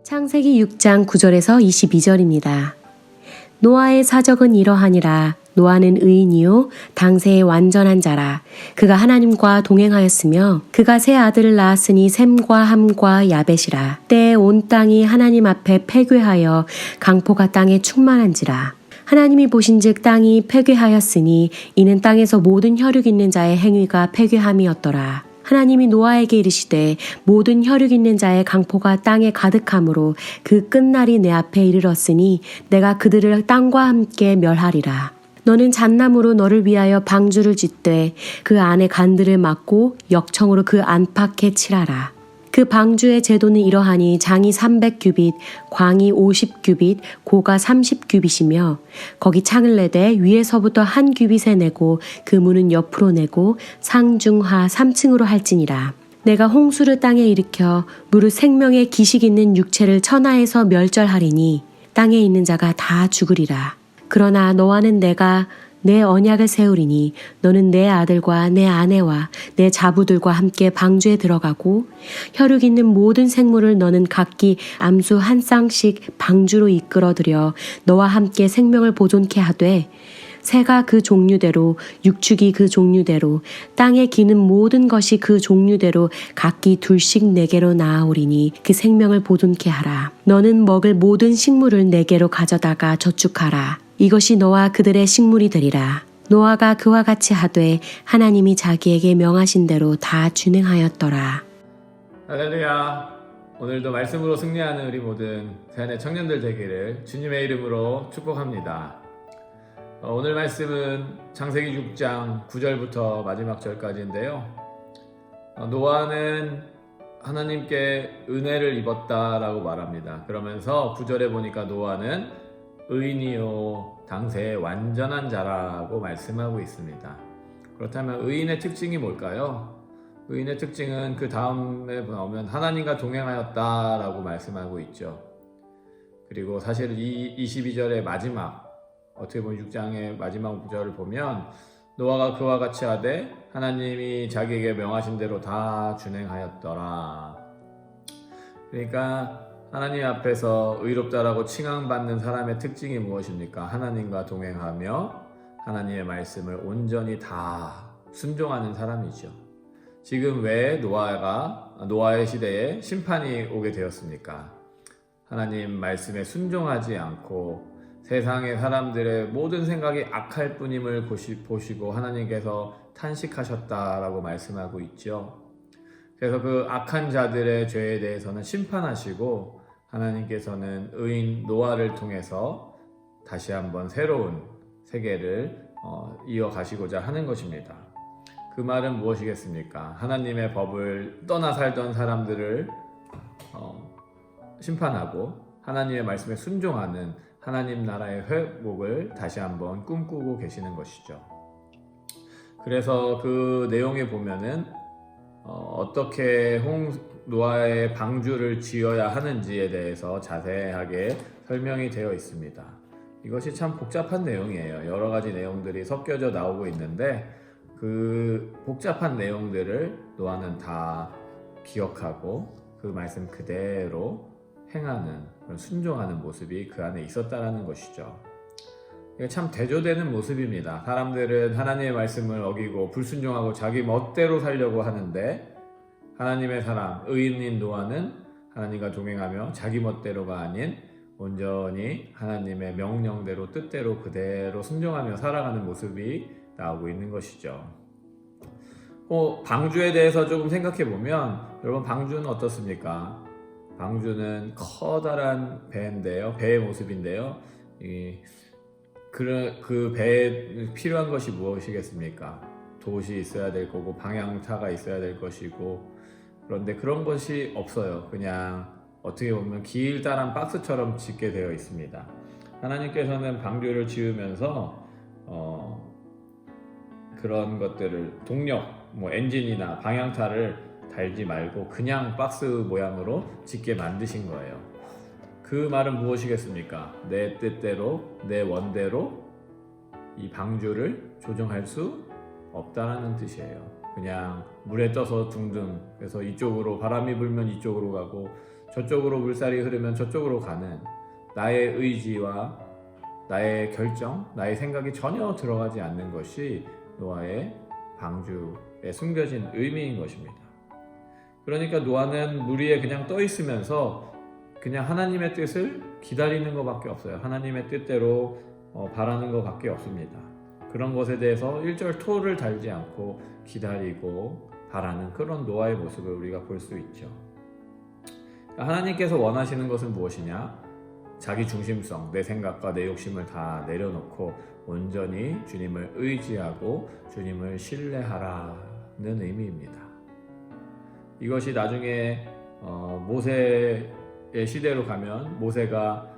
창세기 6장 9절에서 22절입니다. 노아의 사적은 이러하니라. 노아는 의인이요 당세의 완전한 자라. 그가 하나님과 동행하였으며 그가 세 아들을 낳았으니 셈과 함과 야벳이라. 때에 온 땅이 하나님 앞에 패괴하여 강포가 땅에 충만한지라. 하나님이 보신즉 땅이 패괴하였으니 이는 땅에서 모든 혈육 있는 자의 행위가 패괴함이었더라. 하나님이 노아에게 이르시되 모든 혈육 있는 자의 강포가 땅에 가득함으로 그 끝날이 내 앞에 이르렀으니 내가 그들을 땅과 함께 멸하리라. 너는 잣나무로 너를 위하여 방주를 짓되 그 안에 간들을 막고 역청으로 그 안팎에 칠하라. 그 방주의 제도는 이러하니 장이 300규빗, 광이 50규빗, 고가 30규빗이며 거기 창을 내되 위에서부터 한 규빗에 내고 그 문은 옆으로 내고 상중하 3층으로 할지니라. 내가 홍수를 땅에 일으켜 무릇 생명의 기식 있는 육체를 천하에서 멸절하리니 땅에 있는 자가 다 죽으리라. 그러나 너와는 내가 내 언약을 세우리니 너는 내 아들과 내 아내와 내 자부들과 함께 방주에 들어가고 혈육 있는 모든 생물을 너는 각기 암수 한 쌍씩 방주로 이끌어들여 너와 함께 생명을 보존케 하되 새가 그 종류대로 육축이 그 종류대로 땅에 기는 모든 것이 그 종류대로 각기 둘씩 내게로 나아오리니 그 생명을 보존케 하라. 너는 먹을 모든 식물을 내게로 가져다가 저축하라. 이것이 너와 그들의 식물이 되리라. 노아가 그와 같이 하되 하나님이 자기에게 명하신 대로 다 준행하였더라. 할렐루야. 오늘도 말씀으로 승리하는 우리 모든 새안의 청년들 되기를 주님의 이름으로 축복합니다. 오늘 말씀은 창세기 6장 9절부터 마지막 절까지인데요. 노아는 하나님께 은혜를 입었다라고 말합니다. 그러면서 9절에 보니까 노아는 의인이요 당세의 완전한 자라고 말씀하고 있습니다. 그렇다면 의인의 특징이 뭘까요? 의인의 특징은 그 다음에 나오면 하나님과 동행하였다라고 말씀하고 있죠. 그리고 사실 이 22절의 마지막, 어떻게 보면 6장의 마지막 구절을 보면 노아가 그와 같이 하되 하나님이 자기에게 명하신 대로 다 준행하였더라. 그러니까 하나님 앞에서 의롭다라고 칭함받는 사람의 특징이 무엇입니까? 하나님과 동행하며 하나님의 말씀을 온전히 다 순종하는 사람이죠. 지금 왜 노아의 시대에 심판이 오게 되었습니까? 하나님 말씀에 순종하지 않고 세상의 사람들의 모든 생각이 악할 뿐임을 보시고 하나님께서 탄식하셨다라고 말씀하고 있죠. 그래서 그 악한 자들의 죄에 대해서는 심판하시고 하나님께서는 의인 노아를 통해서 다시 한번 새로운 세계를 이어가시고자 하는 것입니다. 그 말은 무엇이겠습니까? 하나님의 법을 떠나 살던 사람들을 심판하고 하나님의 말씀에 순종하는 하나님 나라의 회복을 다시 한번 꿈꾸고 계시는 것이죠. 그래서 그 내용에 보면은 어떻게 노아의 방주를 지어야 하는지에 대해서 자세하게 설명이 되어 있습니다. 이것이 참 복잡한 내용이에요. 여러 가지 내용들이 섞여져 나오고 있는데 그 복잡한 내용들을 노아는 다 기억하고 그 말씀 그대로 행하는, 순종하는 모습이 그 안에 있었다라는 것이죠. 이게 참 대조되는 모습입니다. 사람들은 하나님의 말씀을 어기고 불순종하고 자기 멋대로 살려고 하는데 하나님의 사람, 의인인 노아는 하나님과 동행하며 자기 멋대로가 아닌 온전히 하나님의 명령대로 뜻대로 그대로 순종하며 살아가는 모습이 나오고 있는 것이죠. 방주에 대해서 조금 생각해 보면 여러분 방주는 어떻습니까? 방주는 커다란 배인데요, 배의 모습인데요. 그 배에 필요한 것이 무엇이겠습니까? 돛이 있어야 될 거고 방향타가 있어야 될 것이고, 그런데 그런 것이 없어요. 그냥 어떻게 보면 길다란 박스처럼 짓게 되어 있습니다. 하나님께서는 방주를 지으면서 그런 것들을 동력, 엔진이나 방향타를 달지 말고 그냥 박스 모양으로 짓게 만드신 거예요. 그 말은 무엇이겠습니까? 내 뜻대로, 내 원대로 이 방주를 조정할 수 없다라는 뜻이에요. 그냥 물에 떠서 둥둥, 그래서 이쪽으로 바람이 불면 이쪽으로 가고 저쪽으로 물살이 흐르면 저쪽으로 가는 나의 의지와 나의 결정, 나의 생각이 전혀 들어가지 않는 것이 노아의 방주에 숨겨진 의미인 것입니다. 그러니까 노아는 물 위에 그냥 떠 있으면서 그냥 하나님의 뜻을 기다리는 것밖에 없어요. 하나님의 뜻대로 바라는 것밖에 없습니다. 그런 것에 대해서 일절 토를 달지 않고 기다리고 바라는 그런 노아의 모습을 우리가 볼 수 있죠. 하나님께서 원하시는 것은 무엇이냐? 자기 중심성, 내 생각과 내 욕심을 다 내려놓고 온전히 주님을 의지하고 주님을 신뢰하라는 의미입니다. 이것이 나중에 모세의 시대로 가면 모세가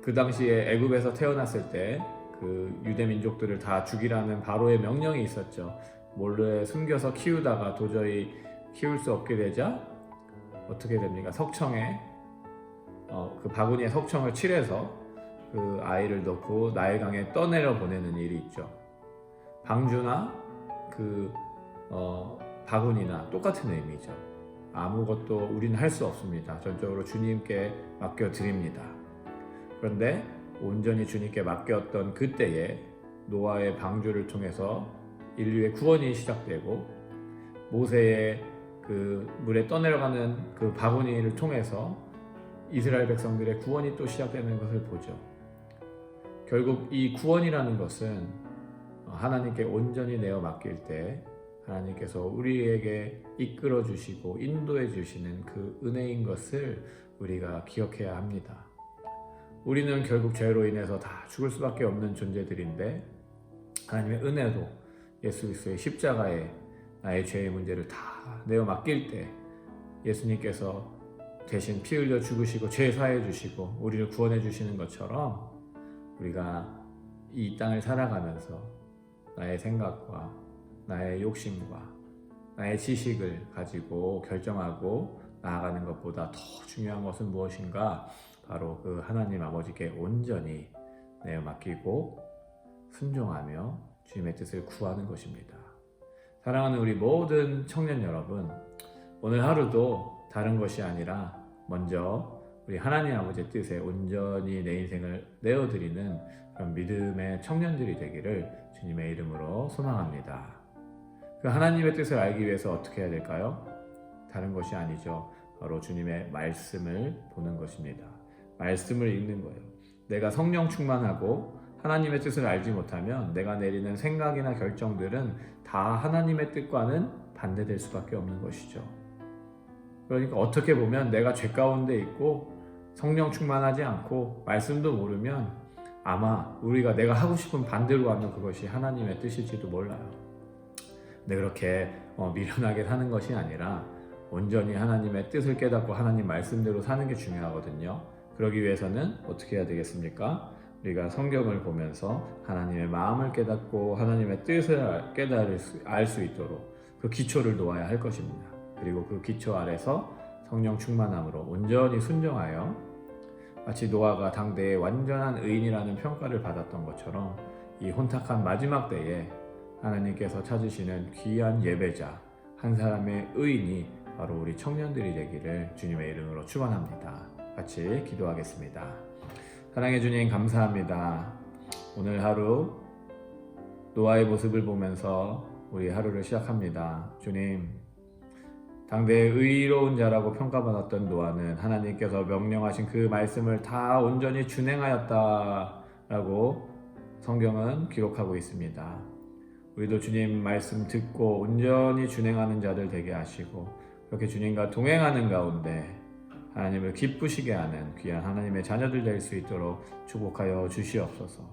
그 당시에 애굽에서 태어났을 때 그 유대 민족들을 다 죽이라는 바로의 명령이 있었죠. 몰래 숨겨서 키우다가 도저히 키울 수 없게 되자 어떻게 됩니까? 석청에 그 바구니에 석청을 칠해서 그 아이를 넣고 나일강에 떠내려 보내는 일이 있죠. 방주나 그 바구니나 똑같은 의미죠. 아무것도 우리는 할 수 없습니다. 전적으로 주님께 맡겨드립니다. 그런데 온전히 주님께 맡겼던 그때에 노아의 방주를 통해서 인류의 구원이 시작되고 모세의 그 물에 떠내려가는 그 바구니를 통해서 이스라엘 백성들의 구원이 또 시작되는 것을 보죠. 결국 이 구원이라는 것은 하나님께 온전히 내어 맡길 때 하나님께서 우리에게 이끌어 주시고 인도해 주시는 그 은혜인 것을 우리가 기억해야 합니다. 우리는 결국 죄로 인해서 다 죽을 수밖에 없는 존재들인데 하나님의 은혜로 예수 그리스도의 십자가에 나의 죄의 문제를 다 내어 맡길 때 예수님께서 대신 피 흘려 죽으시고 죄 사해 주시고 우리를 구원해 주시는 것처럼 우리가 이 땅을 살아가면서 나의 생각과 나의 욕심과 나의 지식을 가지고 결정하고 나아가는 것보다 더 중요한 것은 무엇인가? 바로 그 하나님 아버지께 온전히 내어 맡기고 순종하며 주님의 뜻을 구하는 것입니다. 사랑하는 우리 모든 청년 여러분, 오늘 하루도 다른 것이 아니라 먼저 우리 하나님 아버지의 뜻에 온전히 내 인생을 내어드리는 그런 믿음의 청년들이 되기를 주님의 이름으로 소망합니다. 그 하나님의 뜻을 알기 위해서 어떻게 해야 될까요? 다른 것이 아니죠. 바로 주님의 말씀을 보는 것입니다. 말씀을 읽는 거예요. 내가 성령 충만하고 하나님의 뜻을 알지 못하면 내가 내리는 생각이나 결정들은 다 하나님의 뜻과는 반대될 수밖에 없는 것이죠. 그러니까 어떻게 보면 내가 죄 가운데 있고 성령 충만하지 않고 말씀도 모르면 아마 우리가 내가 하고 싶은 반대로 하면 그것이 하나님의 뜻일지도 몰라요. 근데 그렇게 미련하게 사는 것이 아니라 온전히 하나님의 뜻을 깨닫고 하나님 말씀대로 사는 게 중요하거든요. 그러기 위해서는 어떻게 해야 되겠습니까? 우리가 성경을 보면서 하나님의 마음을 깨닫고 하나님의 뜻을 알 수 있도록 그 기초를 놓아야 할 것입니다. 그리고 그 기초 아래서 성령 충만함으로 온전히 순종하여 마치 노아가 당대의 완전한 의인이라는 평가를 받았던 것처럼 이 혼탁한 마지막 때에 하나님께서 찾으시는 귀한 예배자 한 사람의 의인이 바로 우리 청년들이 되기를 주님의 이름으로 축원합니다. 같이 기도하겠습니다. 사랑해 주님 감사합니다. 오늘 하루 노아의 모습을 보면서 우리 하루를 시작합니다. 주님, 당대의 의로운 자라고 평가받았던 노아는 하나님께서 명령하신 그 말씀을 다 온전히 준행하였다라고 성경은 기록하고 있습니다. 우리도 주님 말씀 듣고 온전히 준행하는 자들 되게 하시고 그렇게 주님과 동행하는 가운데 하나님을 기쁘시게 하는 귀한 하나님의 자녀들 될 수 있도록 축복하여 주시옵소서.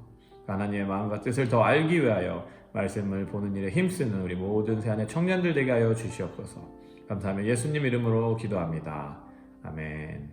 하나님의 마음과 뜻을 더 알기 위하여 말씀을 보는 일에 힘쓰는 우리 모든 새안의 청년들 되게 하여 주시옵소서. 감사하며 예수님 이름으로 기도합니다. 아멘.